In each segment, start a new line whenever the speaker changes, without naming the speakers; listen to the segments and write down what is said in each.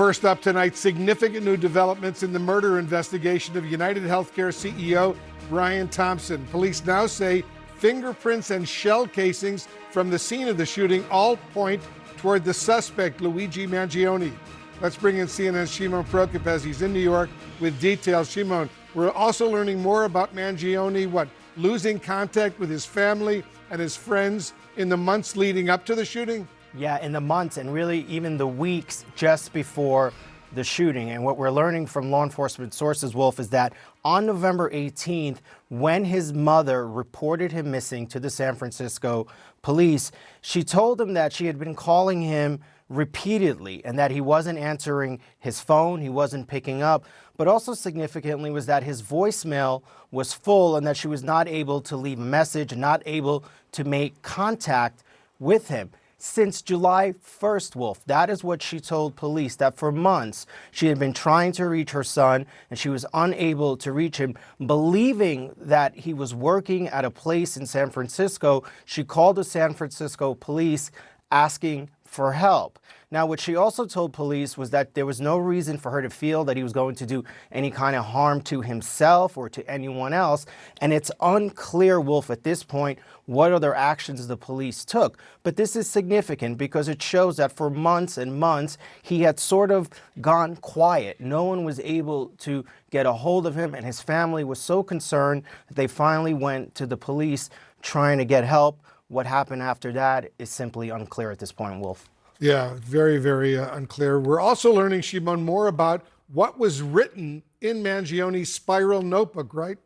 First up tonight, significant new developments in the murder investigation of United Healthcare CEO Brian Thompson. Police now say fingerprints and shell casings from the scene of the shooting all point toward the suspect, Luigi Mangione. Let's bring in CNN's Shimon Prokupecz. He's in New York with details. Shimon, we're also learning more about Mangione, losing contact with his family and his friends in the months leading up to the shooting?
Yeah, in the months and really even the weeks just before the shooting. And what we're learning from law enforcement sources, Wolf, is that on November 18th, when his mother reported him missing to the San Francisco police, she told him that she had been calling him repeatedly and that he wasn't answering his phone, he wasn't picking up, but also significantly was that his voicemail was full and that she was not able to leave a message, not able to make contact with him. Since July 1st, Wolf, that is what she told police, that for months she had been trying to reach her son and she was unable to reach him. Believing that he was working at a place in San Francisco, she called the San Francisco police asking for help. Now, what she also told police was that there was no reason for her to feel that he was going to do any kind of harm to himself or to anyone else. And it's unclear, Wolf, at this point, what other actions the police took. But this is significant because it shows that for months and months, he had sort of gone quiet. No one was able to get a hold of him, and his family was so concerned that they finally went to the police trying to get help. What happened after that is simply unclear at this point, Wolf.
Yeah, very, very unclear. We're also learning, Shimon, more about what was written in Mangione's spiral notebook, right?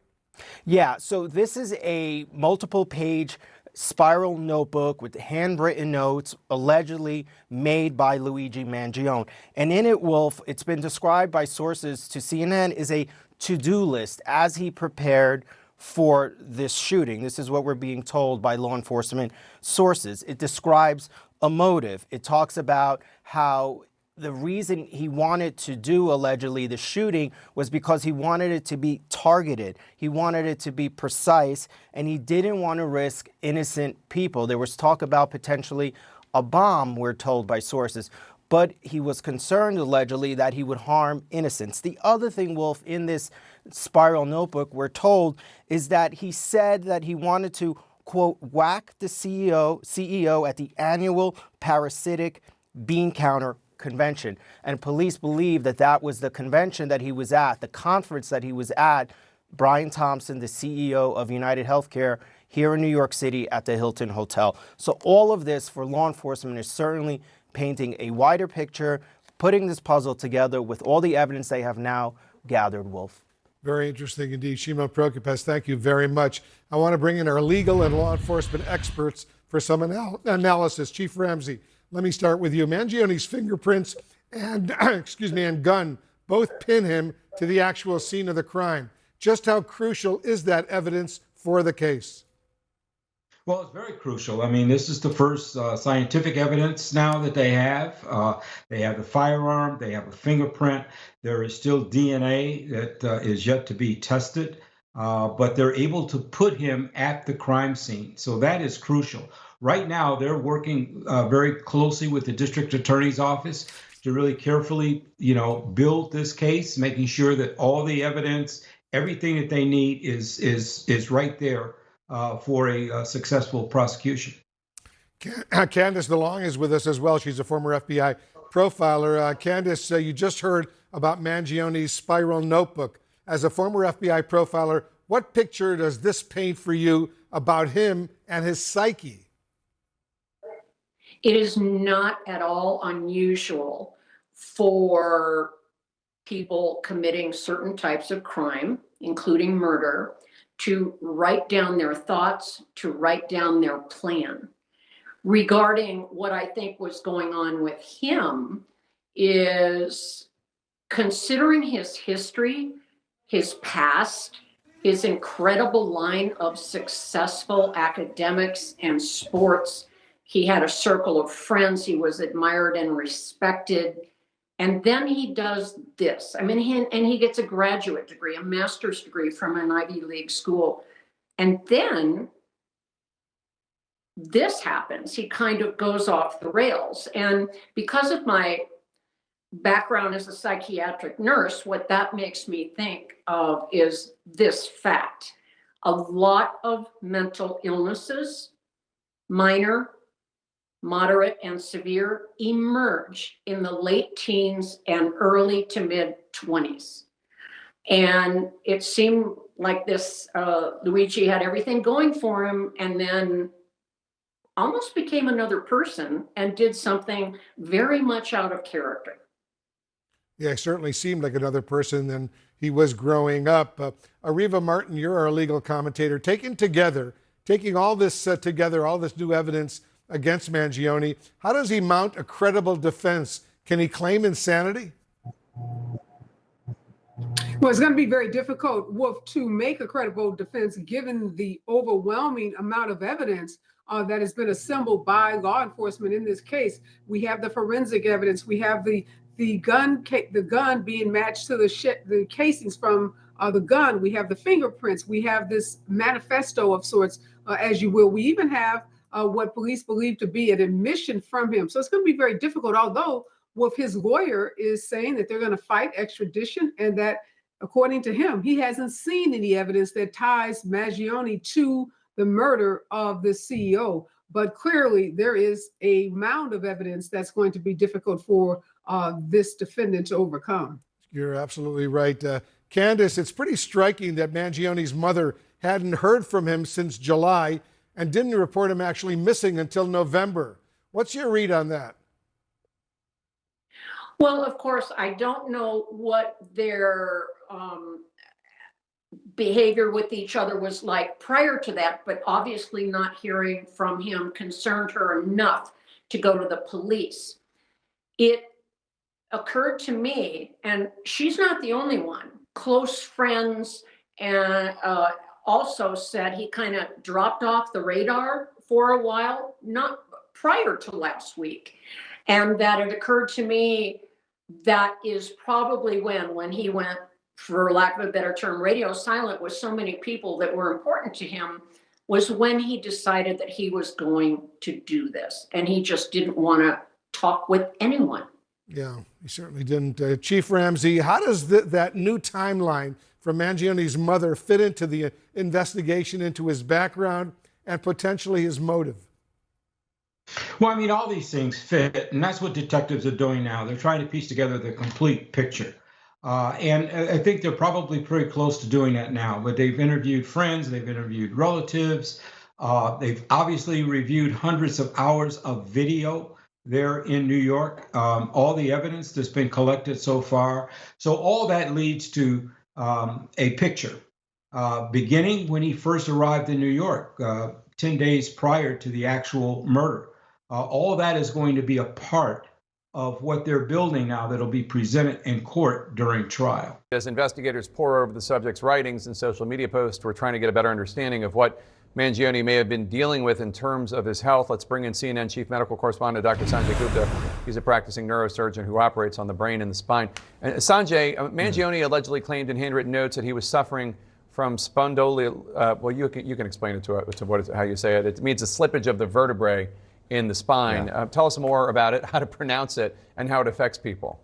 Yeah, so this is a multiple-page spiral notebook with handwritten notes allegedly made by Luigi Mangione. And in it, Wolf, it's been described by sources to CNN as a to-do list as he prepared for this shooting. This is what we're being told by law enforcement sources. It describes a motive. It talks about how the reason he wanted to do allegedly the shooting was because he wanted it to be targeted. He wanted it to be precise, and he didn't want to risk innocent people. There was talk about potentially a bomb, we're told by sources, but he was concerned allegedly that he would harm innocents. The other thing, Wolf, in this spiral notebook, we're told, is that he said that he wanted to, quote, whack the CEO at the annual parasitic bean counter convention. And police believe that that was the convention that he was at, the conference that he was at, Brian Thompson, the CEO of United Healthcare here in New York City at the Hilton Hotel. So all of this for law enforcement is certainly painting a wider picture, putting this puzzle together with all the evidence they have now gathered, Wolf.
Very interesting indeed. Shimon Prokupecz, thank you very much. I want to bring in our legal and law enforcement experts for some analysis. Chief Ramsey, let me start with you. Mangione's fingerprints and, and gun both pin him to the actual scene of the crime. Just how crucial is that evidence for the case?
Well, it's very crucial. I mean, this is the first scientific evidence now that they have. They have the firearm, they have a fingerprint. There is still DNA that is yet to be tested, but they're able to put him at the crime scene. So that is crucial. Right now, they're working very closely with the district attorney's office to really carefully, build this case, making sure that all the evidence, everything that they need is right there for a successful prosecution.
Candice DeLong is with us as well. She's a former FBI profiler. Candice, you just heard about Mangione's spiral notebook. As a former FBI profiler, what picture does this paint for you about him and his psyche?
It is not at all unusual for people committing certain types of crime, including murder, to write down their thoughts, to write down their plan. Regarding what I think was going on with him is considering his history, his past, his incredible line of successful academics and sports. He had a circle of friends. He was admired and respected. And then he does this. I mean, he gets a graduate degree, a master's degree from an Ivy League school. And then this happens. He kind of goes off the rails. And because of my background as a psychiatric nurse, what that makes me think of is this fact. A lot of mental illnesses, minor, moderate, and severe, emerge in the late teens and early to mid 20s. And it seemed like this Luigi had everything going for him, and then almost became another person and did something very much out of character.
Yeah, he certainly seemed like another person than he was growing up. Areva Martin, you're our legal commentator. Taking all this together, all this new evidence against Mangione, how does he mount a credible defense? Can he claim insanity?
Well, it's going to be very difficult, Wolf, to make a credible defense given the overwhelming amount of evidence that has been assembled by law enforcement in this case. We have the forensic evidence. We have the gun being matched to the casings from the gun. We have the fingerprints. We have this manifesto of sorts, as you will. We even have what police believe to be an admission from him. So it's going to be very difficult, although Wolf, his lawyer, is saying that they're going to fight extradition and that, according to him, he hasn't seen any evidence that ties Mangione to the murder of the CEO. But clearly, there is a mound of evidence that's going to be difficult for this defendant to overcome.
You're absolutely right. Candace, it's pretty striking that Mangione's mother hadn't heard from him since July and didn't report him actually missing until November. What's your read on that?
Well, of course, I don't know what their behavior with each other was like prior to that, but obviously not hearing from him concerned her enough to go to the police. It occurred to me, and she's not the only one, close friends, and also said he kind of dropped off the radar for a while, not prior to last week. And that it occurred to me that is probably when he went, for lack of a better term, radio silent with so many people that were important to him, was when he decided that he was going to do this. And he just didn't want to talk with anyone.
Yeah, he certainly didn't. Chief Ramsey, how does that new timeline from Mangione's mother fit into the investigation into his background and potentially his motive?
Well, I mean, all these things fit, and that's what detectives are doing now. They're trying to piece together the complete picture. And I think they're probably pretty close to doing that now, but they've interviewed friends, they've interviewed relatives, they've obviously reviewed hundreds of hours of video there in New York, all the evidence that's been collected so far. So all that leads to a picture, beginning when he first arrived in New York, 10 days prior to the actual murder. All that is going to be a part of what they're building now that'll be presented in court during trial.
As investigators pore over the subject's writings and social media posts, we're trying to get a better understanding of what Mangione may have been dealing with in terms of his health. Let's bring in CNN chief medical correspondent Dr. Sanjay Gupta. He's a practicing neurosurgeon who operates on the brain and the spine. And Sanjay, Mangione allegedly claimed in handwritten notes that he was suffering from spondylolisthesis. Well, you can explain it to how you say it. It means a slippage of the vertebrae in the spine. Yeah. Tell us more about it, how to pronounce it, and how it affects people.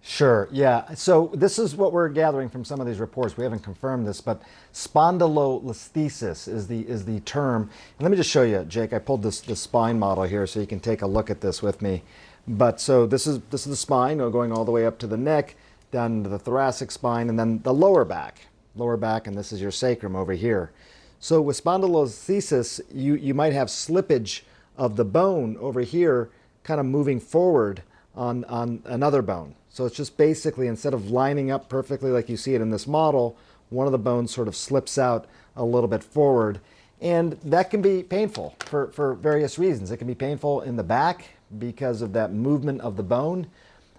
Sure, yeah. So this is what we're gathering from some of these reports. We haven't confirmed this, but spondylolisthesis is the term. And let me just show you, Jake. I pulled this spine model here so you can take a look at this with me. But so this is the spine going all the way up to the neck, down to the thoracic spine, and then the lower back, and this is your sacrum over here. So with spondylolisthesis, you might have slippage of the bone over here kind of moving forward on another bone. So it's just basically, instead of lining up perfectly like you see it in this model, one of the bones sort of slips out a little bit forward. And that can be painful for various reasons. It can be painful in the back because of that movement of the bone.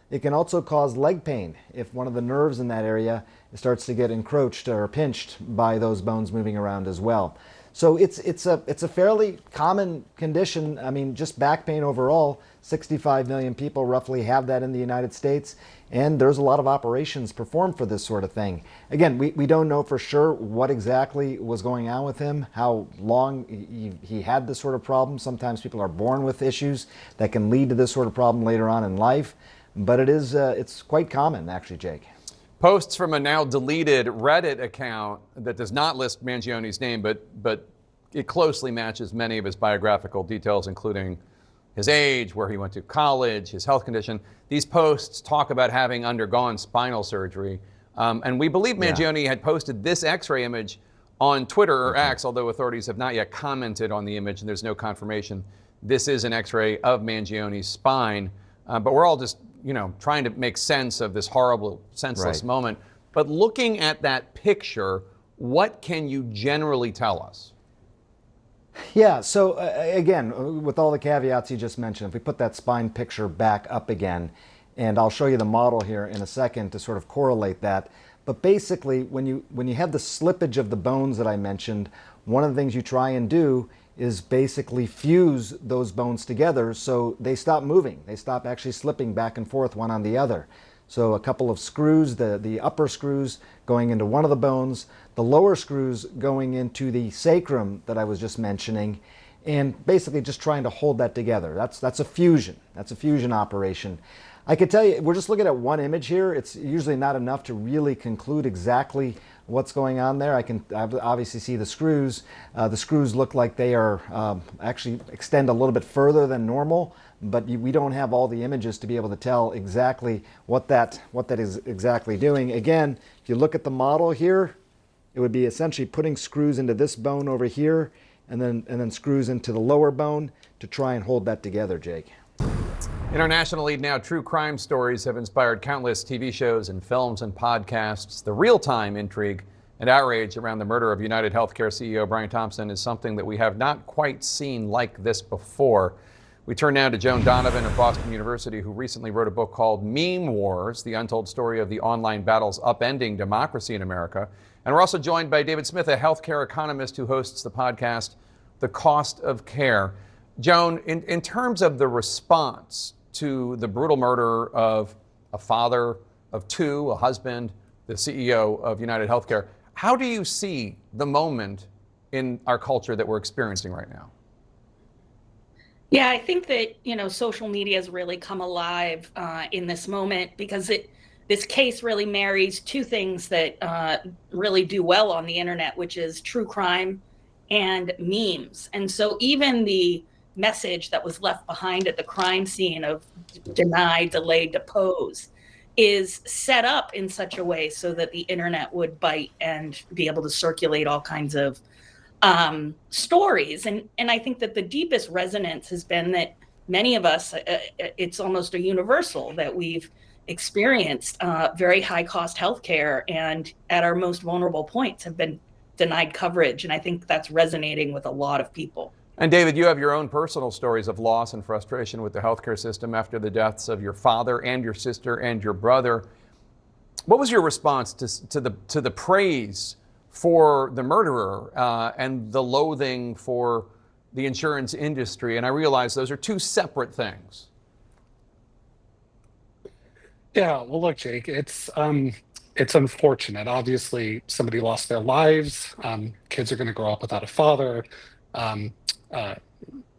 It can also cause leg pain if one of the nerves in that area starts to get encroached or pinched by those bones moving around as well. So it's a fairly common condition. I mean, just back pain overall, 65 million people roughly have that in the United States, and there's a lot of operations performed for this sort of thing. Again, we don't know for sure what exactly was going on with him, how long he had this sort of problem. Sometimes people are born with issues that can lead to this sort of problem later on in life. but it's quite common, actually, Jake.
Posts from a now deleted Reddit account that does not list Mangioni's name, but it closely matches many of his biographical details, including his age, where he went to college, his health condition. These posts talk about having undergone spinal surgery. And we believe Mangione had posted this X-ray image on Twitter or X, although authorities have not yet commented on the image and there's no confirmation. This is an X-ray of Mangione's spine. But we're all just, trying to make sense of this horrible, senseless moment. But looking at that picture, what can you generally tell us?
Yeah, so again, with all the caveats you just mentioned, if we put that spine picture back up again, and I'll show you the model here in a second to sort of correlate that. But basically, when you have the slippage of the bones that I mentioned, one of the things you try and do is basically fuse those bones together so they stop moving. They stop actually slipping back and forth one on the other. So a couple of screws, the upper screws going into one of the bones, the lower screws going into the sacrum that I was just mentioning, and basically just trying to hold that together. That's a fusion. That's a fusion operation. I could tell you, we're just looking at one image here. It's usually not enough to really conclude exactly what's going on there. I can obviously see the screws. The screws look like they are actually extend a little bit further than normal, but we don't have all the images to be able to tell exactly what that is exactly doing. Again, if you look at the model here, it would be essentially putting screws into this bone over here, and then screws into the lower bone to try and hold that together, Jake.
In our national lead now, true crime stories have inspired countless TV shows and films and podcasts. The real-time intrigue and outrage around the murder of United Healthcare CEO Brian Thompson is something that we have not quite seen like this before. We turn now to Joan Donovan of Boston University, who recently wrote a book called Meme Wars, the untold story of the online battles upending democracy in America. And we're also joined by David Smith, a healthcare economist who hosts the podcast, The Cost of Care. Joan, in terms of the response to the brutal murder of a father of two, a husband, the CEO of United Healthcare, how do you see the moment in our culture that we're experiencing right now?
Yeah, I think that, social media has really come alive in this moment because this case really marries two things that really do well on the internet, which is true crime and memes. And so even the message that was left behind at the crime scene of deny, delay, depose is set up in such a way so that the internet would bite and be able to circulate all kinds of stories. And I think that the deepest resonance has been that many of us, it's almost a universal that we've experienced very high cost healthcare and at our most vulnerable points have been denied coverage. And I think that's resonating with a lot of people.
And David, you have your own personal stories of loss and frustration with the healthcare system after the deaths of your father and your sister and your brother. What was your response to the praise for the murderer and the loathing for the insurance industry? And I realize those are two separate things.
Yeah, well, look, Jake, it's unfortunate. Obviously, somebody lost their lives. Kids are going to grow up without a father.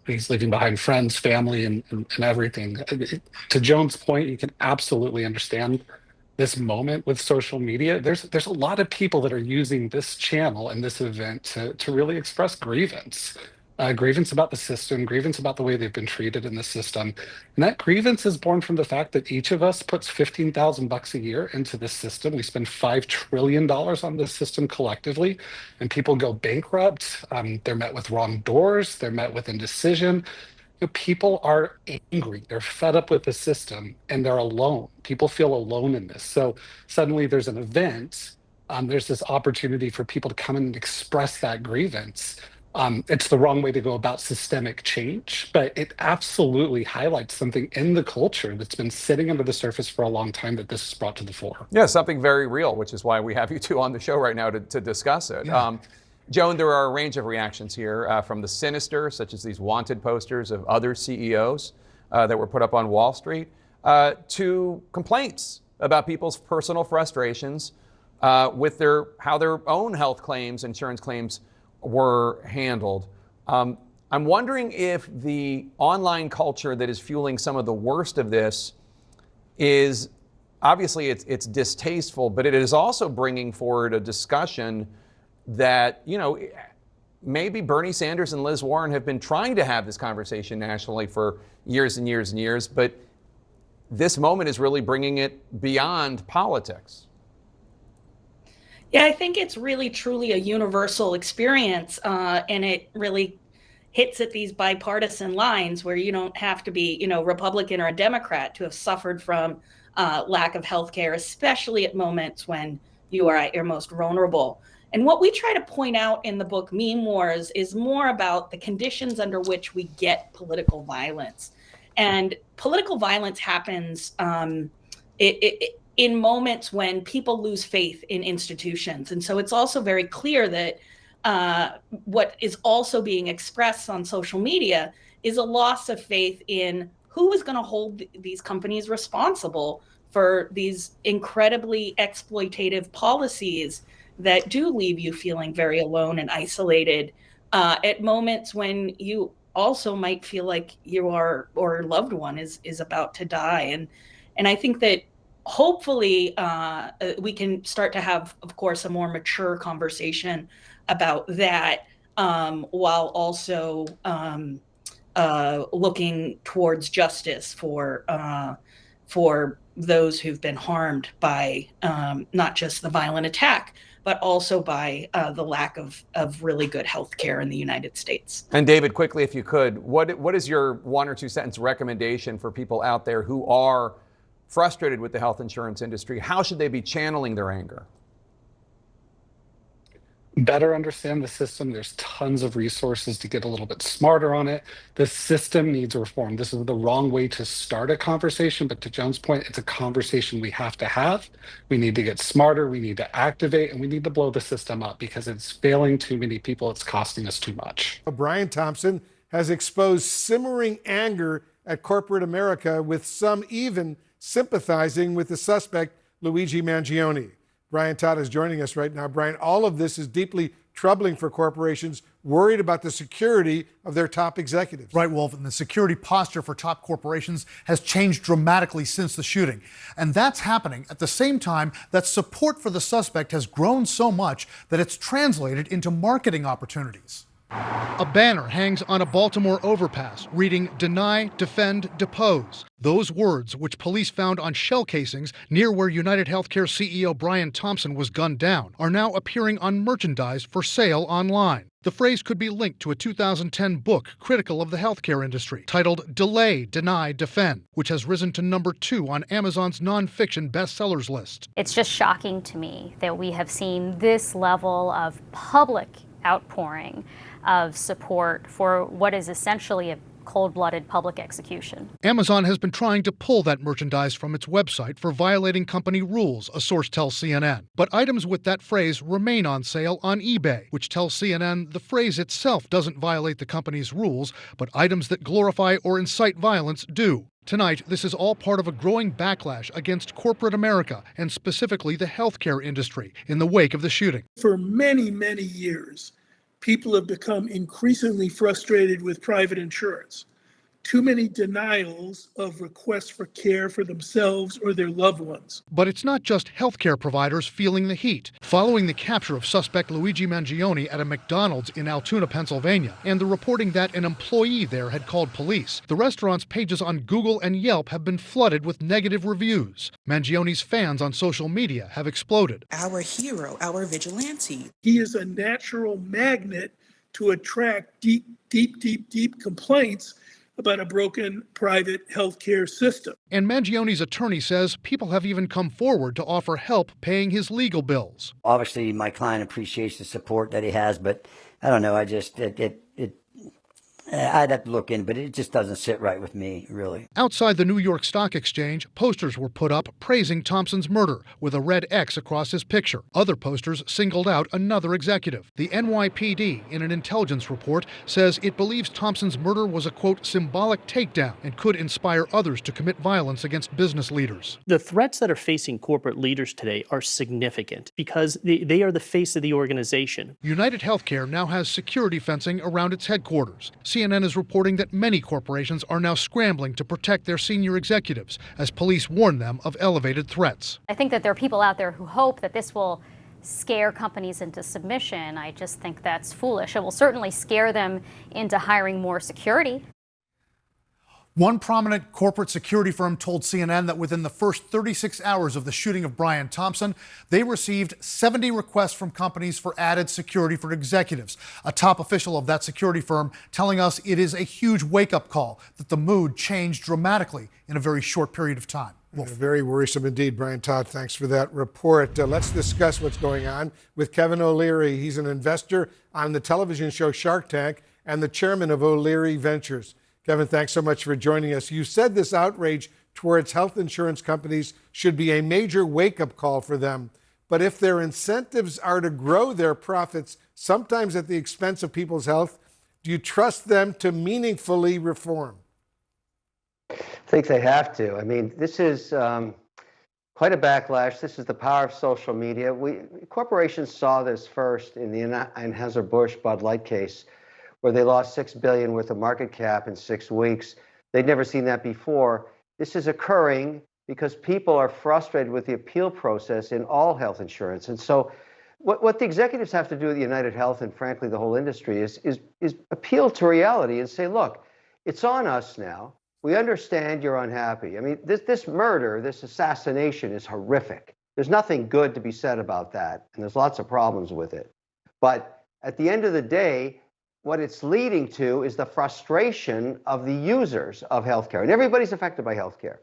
He's leaving behind friends, family, and everything. To Joan's point, you can absolutely understand this moment with social media. There's a lot of people that are using this channel and this event to really express grievance. Grievance about the system, grievance about the way they've been treated in the system. And that grievance is born from the fact that each of us puts $15,000 a year into this system. We spend $5 trillion on this system collectively, and people go bankrupt. They're met with wrong doors. They're met with indecision. People are angry. They're fed up with the system, and they're alone. People feel alone in this. So suddenly there's an event. There's this opportunity for people to come in and express that grievance. It's the wrong way to go about systemic change, but it absolutely highlights something in the culture that's been sitting under the surface for a long time that this is brought to the fore.
Yeah, something very real, which is why we have you two on the show right now to discuss it. Yeah. Joan, there are a range of reactions here from the sinister, such as these wanted posters of other CEOs that were put up on Wall Street, to complaints about people's personal frustrations with how their own health claims, insurance claims were handled. I'm wondering if the online culture that is fueling some of the worst of this is obviously it's distasteful, but it is also bringing forward a discussion that, you know, maybe Bernie Sanders and Liz Warren have been trying to have this conversation nationally for years and years and years, but this moment is really bringing it beyond politics.
Yeah, I think it's really truly a universal experience, and it really hits at these bipartisan lines where you don't have to be, you know, Republican or a Democrat to have suffered from lack of health care, especially at moments when you are at your most vulnerable. And what we try to point out in the book Meme Wars is more about the conditions under which we get political violence. And political violence happens in moments when people lose faith in institutions. And so it's also very clear that what is also being expressed on social media is a loss of faith in who is going to hold these companies responsible for these incredibly exploitative policies that do leave you feeling very alone and isolated at moments when you also might feel like you are, or a loved one is about to die. And I think that hopefully we can start to have, of course, a more mature conversation about that, while also looking towards justice for those who've been harmed by not just the violent attack, but also by the lack of really good health care in the United States.
And David, quickly, if you could, what is your 1 or 2 sentence recommendation for people out there who are frustrated with the health insurance industry? How should they be channeling their anger?
Better understand the system. There's tons of resources to get a little bit smarter on it. The system needs reform. This is the wrong way to start a conversation, but to Joan's point, it's a conversation we have to have. We need to get smarter, we need to activate, and we need to blow the system up because it's failing too many people. It's costing us too much.
Brian Thompson has exposed simmering anger at corporate America, with some even sympathizing with the suspect, Luigi Mangione. Brian Todd is joining us right now. Brian, all of this is deeply troubling for corporations worried about the security of their top executives.
Right, Wolf, and the security posture for top corporations has changed dramatically since the shooting. And that's happening at the same time that support for the suspect has grown so much that it's translated into marketing opportunities. A banner hangs on a Baltimore overpass reading "Deny, Defend, Depose." Those words, which police found on shell casings near where United Healthcare CEO Brian Thompson was gunned down, are now appearing on merchandise for sale online. The phrase could be linked to a 2010 book critical of the healthcare industry titled "Delay, Deny, Defend," which has risen to number 2 on Amazon's nonfiction bestsellers list.
It's just shocking to me that we have seen this level of public outpouring of support for what is essentially a cold-blooded public execution.
Amazon has been trying to pull that merchandise from its website for violating company rules, a source tells CNN. But items with that phrase remain on sale on eBay, which tells CNN the phrase itself doesn't violate the company's rules, but items that glorify or incite violence do. Tonight, this is all part of a growing backlash against corporate America, and specifically the healthcare industry, in the wake of the shooting.
For many, many years, people have become increasingly frustrated with private insurance. Too many denials of requests for care for themselves or their loved ones.
But it's not just healthcare providers feeling the heat. Following the capture of suspect Luigi Mangione at a McDonald's in Altoona, Pennsylvania, and the reporting that an employee there had called police, the restaurant's pages on Google and Yelp have been flooded with negative reviews. Mangione's fans on social media have exploded.
Our hero, our vigilante.
He is a natural magnet to attract deep complaints about a broken private healthcare system.
And Mangione's attorney says people have even come forward to offer help paying his legal bills.
Obviously, my client appreciates the support that he has, but I don't know, I'd have to look in, but it just doesn't sit right with me, really.
Outside the New York Stock Exchange, posters were put up praising Thompson's murder with a red X across his picture. Other posters singled out another executive. The NYPD, in an intelligence report, says it believes Thompson's murder was a, quote, symbolic takedown and could inspire others to commit violence against business leaders.
The threats that are facing corporate leaders today are significant because they are the face of the organization.
United Healthcare now has security fencing around its headquarters. CNN CNN is reporting that many corporations are now scrambling to protect their senior executives as police warn them of elevated threats.
I think that there are people out there who hope that this will scare companies into submission. I just think that's foolish. It will certainly scare them into hiring more security.
One prominent corporate security firm told CNN that within the first 36 hours of the shooting of Brian Thompson, they received 70 requests from companies for added security for executives. A top official of that security firm telling us it is a huge wake-up call, that the mood changed dramatically in a very short period of time.
Very worrisome indeed, Brian Todd. Thanks for that report. Let's discuss what's going on with Kevin O'Leary. He's an investor on the television show Shark Tank and the chairman of O'Leary Ventures. Kevin, thanks so much for joining us. You said this outrage towards health insurance companies should be a major wake-up call for them. But if their incentives are to grow their profits, sometimes at the expense of people's health, do you trust them to meaningfully reform?
I think they have to. I mean, this is quite a backlash. This is the power of social media. Corporations saw this first in the Anheuser-Busch Bud Light case, where they lost $6 billion worth of market cap in 6 weeks. They'd never seen that before. This is occurring because people are frustrated with the appeal process in all health insurance. And so what the executives have to do at United Health, and frankly the whole industry, is appeal to reality and say, look, it's on us now. We understand you're unhappy. I mean, this murder, this assassination is horrific. There's nothing good to be said about that, and there's lots of problems with it. But at the end of the day, what it's leading to is the frustration of the users of healthcare, and everybody's affected by healthcare.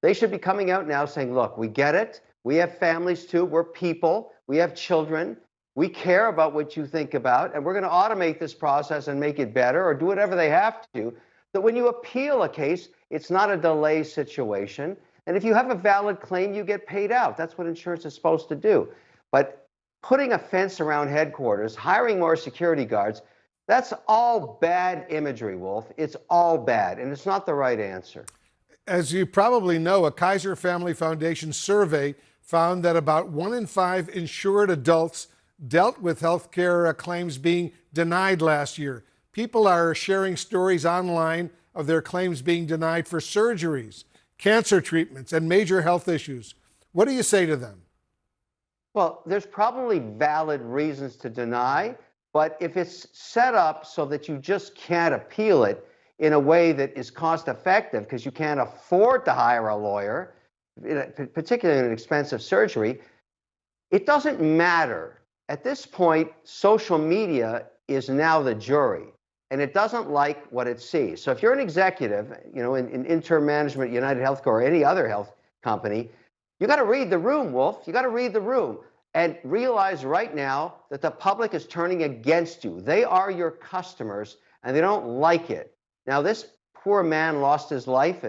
They should be coming out now saying, look, we get it. We have families too. We're people. We have children. We care about what you think about, and we're going to automate this process and make it better or do whatever they have to. That when you appeal a case, it's not a delay situation. And if you have a valid claim, you get paid out. That's what insurance is supposed to do. But putting a fence around headquarters, hiring more security guards, that's all bad imagery, Wolf. It's all bad, and it's not the right answer.
As you probably know, a Kaiser Family Foundation survey found that about 1 in 5 insured adults dealt with healthcare claims being denied last year. People are sharing stories online of their claims being denied for surgeries, cancer treatments, and major health issues. What do you say to them?
Well, there's probably valid reasons to deny, but if it's set up so that you just can't appeal it in a way that is cost effective because you can't afford to hire a lawyer, particularly in an expensive surgery, it doesn't matter. At this point, social media is now the jury, and it doesn't like what it sees. So if you're an executive, in interim management, United Healthcare, or any other health company, you got to read the room, Wolf. You got to read the room and realize right now that the public is turning against you. They are your customers, and they don't like it. Now, this poor man lost his life,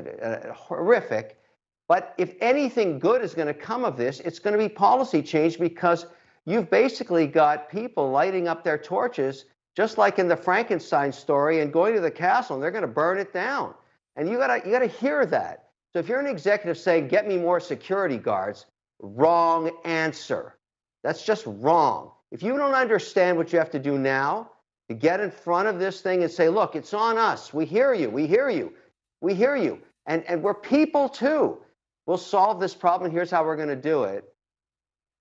horrific. But if anything good is going to come of this, it's going to be policy change, because you've basically got people lighting up their torches, just like in the Frankenstein story, and going to the castle, and they're going to burn it down. And you gotta hear that. So if you're an executive saying, get me more security guards, wrong answer. That's just wrong. If you don't understand what you have to do now to get in front of this thing and say, look, it's on us. We hear you. We hear you. We hear you. And we're people too. We'll solve this problem. Here's how we're going to do it.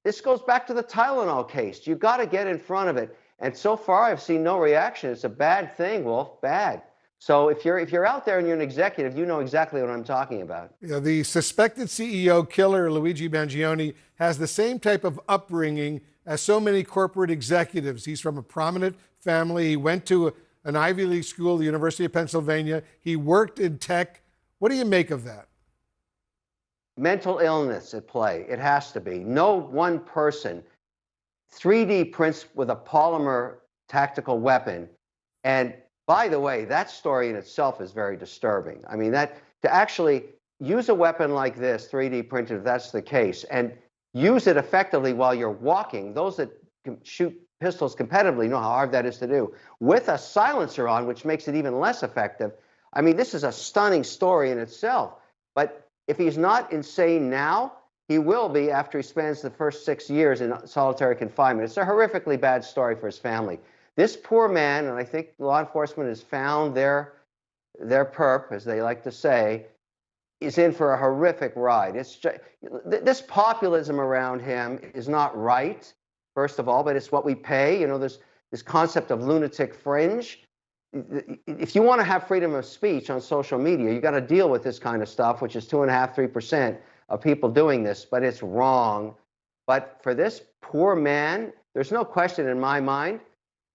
This goes back to the Tylenol case. You've got to get in front of it. And so far, I've seen no reaction. It's a bad thing, Wolf. Bad. So if you're out there and you're an executive, you know exactly what I'm talking about.
Yeah, the suspected CEO killer, Luigi Mangione, has the same type of upbringing as so many corporate executives. He's from a prominent family. He went to an Ivy League school, the University of Pennsylvania. He worked in tech. What do you make of that?
Mental illness at play. It has to be. No one person 3D prints with a polymer tactical weapon. And by the way, that story in itself is very disturbing. I mean, that to actually use a weapon like this, 3D printed, if that's the case, and use it effectively while you're walking, those that shoot pistols competitively know how hard that is to do, with a silencer on, which makes it even less effective. I mean, this is a stunning story in itself. But if he's not insane now, he will be after he spends the first 6 years in solitary confinement. It's a horrifically bad story for his family. This poor man, and I think law enforcement has found their perp, as they like to say, is in for a horrific ride. It's just, this populism around him is not right, first of all, but it's what we pay. You know, there's this concept of lunatic fringe. If you want to have freedom of speech on social media, you got to deal with this kind of stuff, which is 2.5%, 3% of people doing this, but it's wrong. But for this poor man, there's no question in my mind,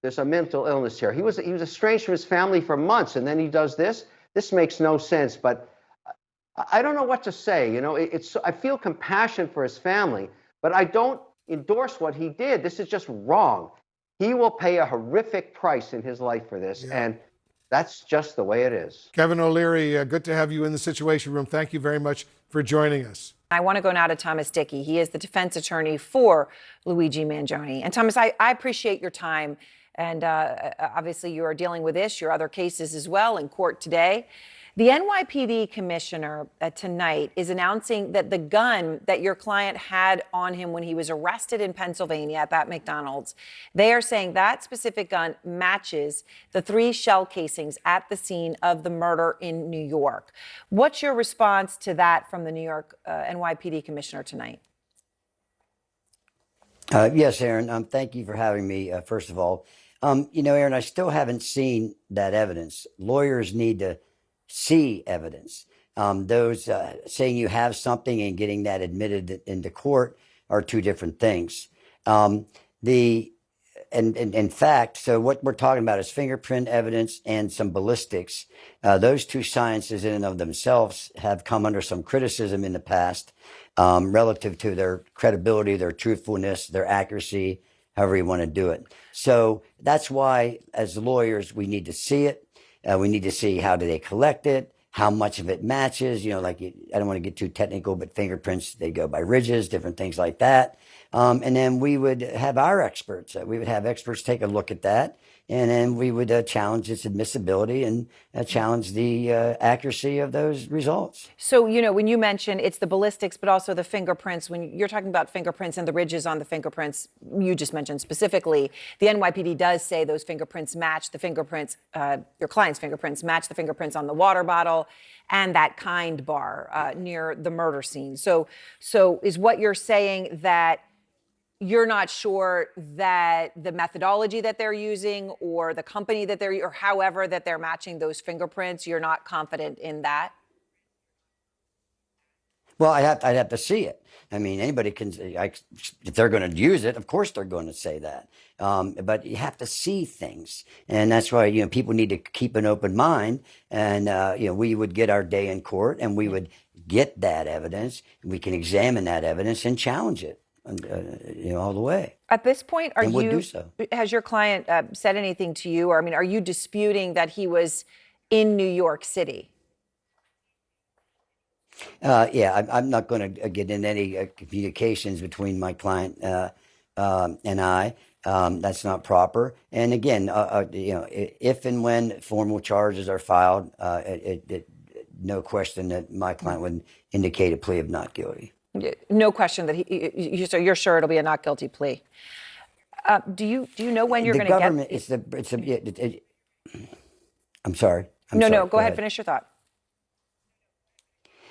there's a mental illness here. He was estranged from his family for months, and then he does this. This makes no sense, but I don't know what to say. You know, I feel compassion for his family, but I don't endorse what he did. This is just wrong. He will pay a horrific price in his life for this, and that's just the way it is.
Kevin O'Leary, good to have you in the Situation Room. Thank you very much for joining us.
I want to go now to Thomas Dickey. He is the defense attorney for Luigi Mangione. And Thomas, I appreciate your time. And obviously you are dealing with this, your other cases as well in court today. The NYPD commissioner tonight is announcing that the gun that your client had on him when he was arrested in Pennsylvania at that McDonald's, they are saying that specific gun matches the 3 shell casings at the scene of the murder in New York. What's your response to that from the New York NYPD commissioner tonight?
Yes, Aaron, thank you for having me, first of all. You know, Aaron, I still haven't seen that evidence. Lawyers need to see evidence. Those saying you have something and getting that admitted into court are 2 different things. In fact, so what we're talking about is fingerprint evidence and some ballistics. Those 2 sciences in and of themselves have come under some criticism in the past relative to their credibility, their truthfulness, their accuracy, however you want to do it. So that's why, as lawyers, we need to see it. We need to see how do they collect it, how much of it matches. You know, like I don't want to get too technical, but fingerprints, they go by ridges, different things like that. And then we would have our experts. We would have experts take a look at that. And then we would challenge its admissibility and challenge the accuracy of those results.
So, you know, when you mention it's the ballistics, but also the fingerprints, when you're talking about fingerprints and the ridges on the fingerprints, you just mentioned specifically, the NYPD does say those fingerprints match the fingerprints, your client's fingerprints match the fingerprints on the water bottle and that kind bar near the murder scene. So is what you're saying that you're not sure that the methodology that they're using or the company that or however that they're matching those fingerprints, you're not confident in that?
Well, I'd have to see it. I mean, anybody can, if they're going to use it, of course they're going to say that. But you have to see things. And that's why, you know, people need to keep an open mind. And, you know, we would get our day in court and we would get that evidence. And we can examine that evidence and challenge it. You know, all the way.
At this point,
has
your client said anything to you? Or, I mean, are you disputing that he was in New York City?
Yeah, I'm not going to get in any communications between my client and I. That's not proper. And again, you know, if and when formal charges are filed, no question that my client would indicate a plea of not guilty.
No question that so you're sure it'll be a not guilty plea. Do you know when you're going to get?
I'm sorry.
No, go ahead. Finish your thought.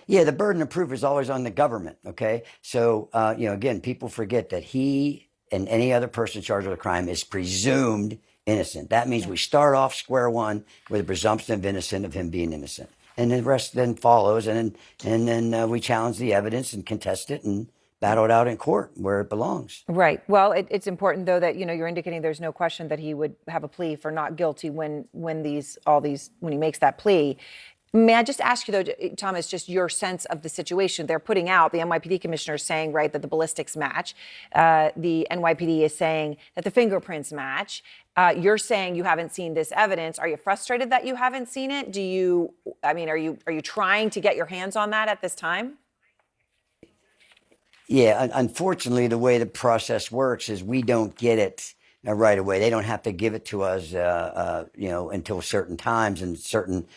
Yeah, the burden of proof is always on the government. Okay, so you know, again, people forget that he and any other person charged with a crime is presumed innocent. That means we start off square one with a presumption of innocence of him being innocent. And the rest then follows, and then we challenge the evidence and contest it and battle it out in court where it belongs.
Right. Well, it's important though that, you know, you're indicating there's no question that he would have a plea for not guilty when he makes that plea. May I just ask you though, Thomas, just your sense of the situation they're putting out? The NYPD commissioner is saying, right, that the ballistics match. The NYPD is saying that the fingerprints match. You're saying you haven't seen this evidence. Are you frustrated that you haven't seen it? Are you trying to get your hands on that at this time?
Yeah, unfortunately, the way the process works is we don't get it right away. They don't have to give it to us, you know, until certain times and certain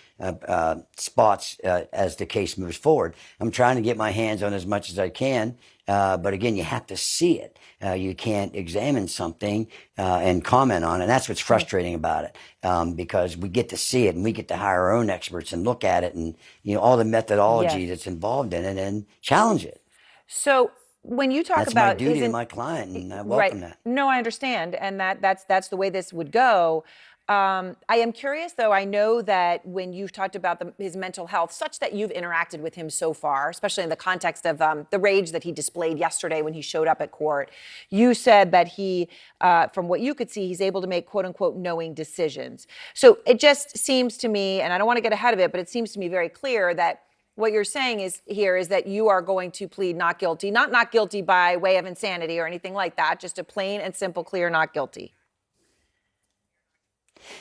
spots as the case moves forward. I'm trying to get my hands on as much as I can But again, you have to see it. You can't examine something and comment on it. And that's what's frustrating about it, because we get to see it and we get to hire our own experts and look at it and, all the methodology that's involved in it and challenge it.
So when you talk
That's
about
my duty to my client, and I welcome that.
No, I understand, and that's the way this would go. I am curious, though. I know that when you've talked about his mental health, such that you've interacted with him so far, especially in the context of the rage that he displayed yesterday when he showed up at court, you said that he, from what you could see, he's able to make quote unquote knowing decisions. So it just seems to me, and I don't want to get ahead of it, but it seems to me very clear that what you're saying is that you are going to plead not guilty, not guilty by way of insanity or anything like that, just a plain and simple, clear not guilty.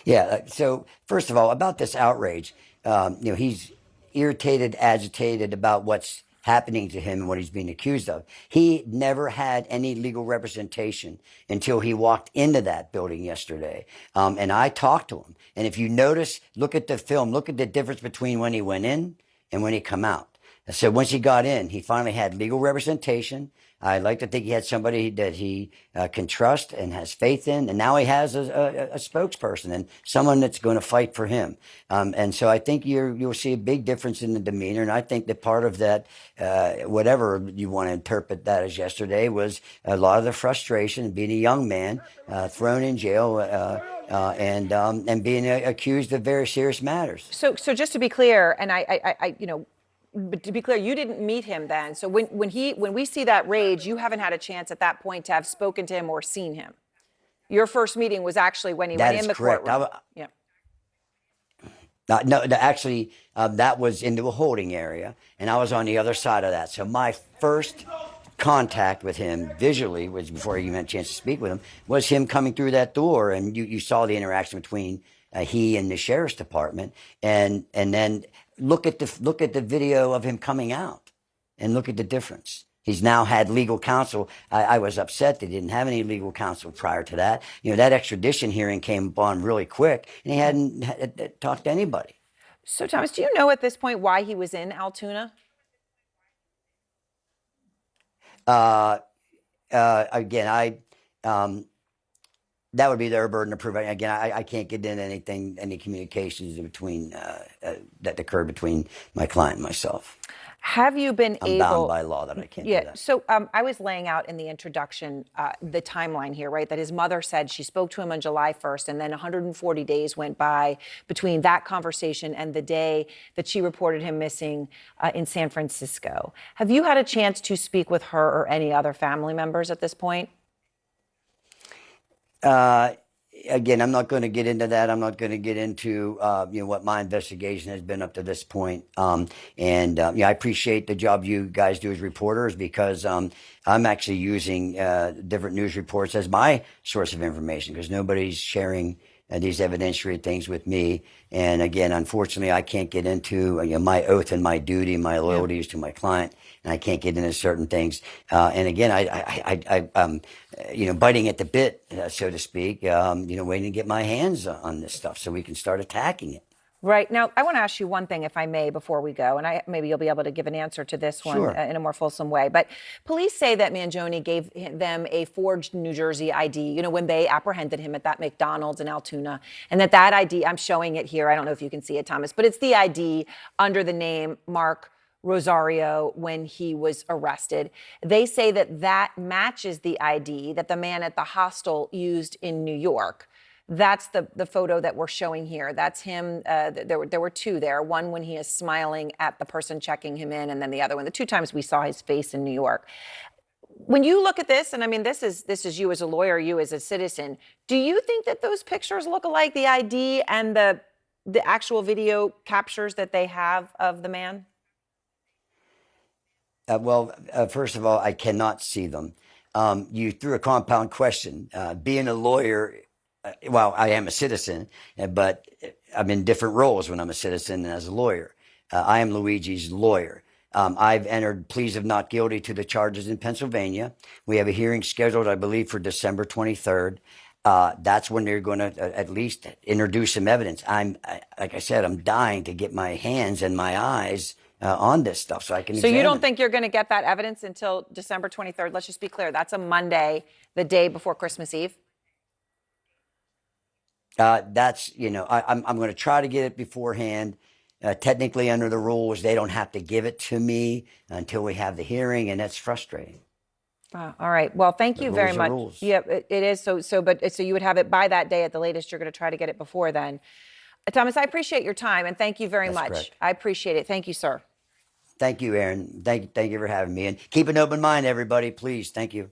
Yeah. So first of all, about this outrage, he's irritated, agitated about what's happening to him and what he's being accused of. He never had any legal representation until he walked into that building yesterday. And I talked to him. And if you notice, look at the film, look at the difference between when he went in and when he come out. So once he got in, he finally had legal representation. I like to think he had somebody that he can trust and has faith in. And now he has a spokesperson and someone that's going to fight for him. And so I think you'll see a big difference in the demeanor. And I think that part of that, whatever you want to interpret that as yesterday, was a lot of the frustration, being a young man thrown in jail and being accused of very serious matters.
So just to be clear, and but to be clear, you didn't meet him then. So when we see that rage, you haven't had a chance at that point to have spoken to him or seen him. Your first meeting was actually when he went in the courtroom. Yeah.
No, actually, that was into a holding area, and I was on the other side of that. So my first contact with him visually, was before you had a chance to speak with him, was him coming through that door, and you saw the interaction between he and the sheriff's department, and then look at the video of him coming out, and look at the difference. He's now had legal counsel. I was upset that he didn't have any legal counsel prior to that. That extradition hearing came upon really quick, and he hadn't talked to anybody.
So, Thomas, do you know at this point why he was in Altoona?
Again, that would be their burden to prove. Again, I can't get into any communications between that occurred between my client and myself.
Have you been
I'm bound by law that I can't do that.
So I was laying out in the introduction the timeline here, right? That his mother said she spoke to him on July 1st, and then 140 days went by between that conversation and the day that she reported him missing in San Francisco. Have you had a chance to speak with her or any other family members at this point?
Again, I'm not going to get into that. I'm not going to get into what my investigation has been up to this point. I appreciate the job you guys do as reporters, because I'm actually using different news reports as my source of information, because nobody's sharing these evidentiary things with me. And again, unfortunately, I can't get into my oath and my duty, my loyalties to my client, and I can't get into certain things. And again, I'm biting at the bit, so to speak, waiting to get my hands on this stuff so we can start attacking it.
Right. Now, I want to ask you one thing, if I may, before we go, and maybe you'll be able to give an answer to this one in a more fulsome way. But police say that Mangione gave them a forged New Jersey ID, when they apprehended him at that McDonald's in Altoona, and that ID, I'm showing it here, I don't know if you can see it, Thomas, but it's the ID under the name Mark Rosario when he was arrested. They say that matches the ID that the man at the hostel used in New York. That's the photo that we're showing here. That's him. There were two there. One when he is smiling at the person checking him in, and then the other one, the two times we saw his face in New York. When you look at this, and I mean, this is you as a lawyer, you as a citizen, do you think that those pictures look alike, the ID and the actual video captures that they have of the man?
First of all, I cannot see them. You threw a compound question. Being a lawyer, I am a citizen, but I'm in different roles when I'm a citizen and as a lawyer. I am Luigi's lawyer. I've entered pleas of not guilty to the charges in Pennsylvania. We have a hearing scheduled, I believe, for December 23rd. That's when they're going to at least introduce some evidence. Like I said, I'm dying to get my hands and my eyes on this stuff, so I can.
So you don't
examine.
think you're going to get that evidence until December 23rd? Let's just be clear. That's a Monday, the day before Christmas Eve.
That's, I'm going to try to get it beforehand. Technically, under the rules, they don't have to give it to me until we have the hearing, and that's frustrating.
All right. Well, thank you very
rules are
much.
rules.
Yeah, it is. So you would have it by that day at the latest. You're going to try to get it before then. Thomas, I appreciate your time, and thank you very much.
Correct.
I appreciate it. Thank you, sir.
Thank you, Aaron. Thank you for having me. And keep an open mind, everybody, please. Thank you.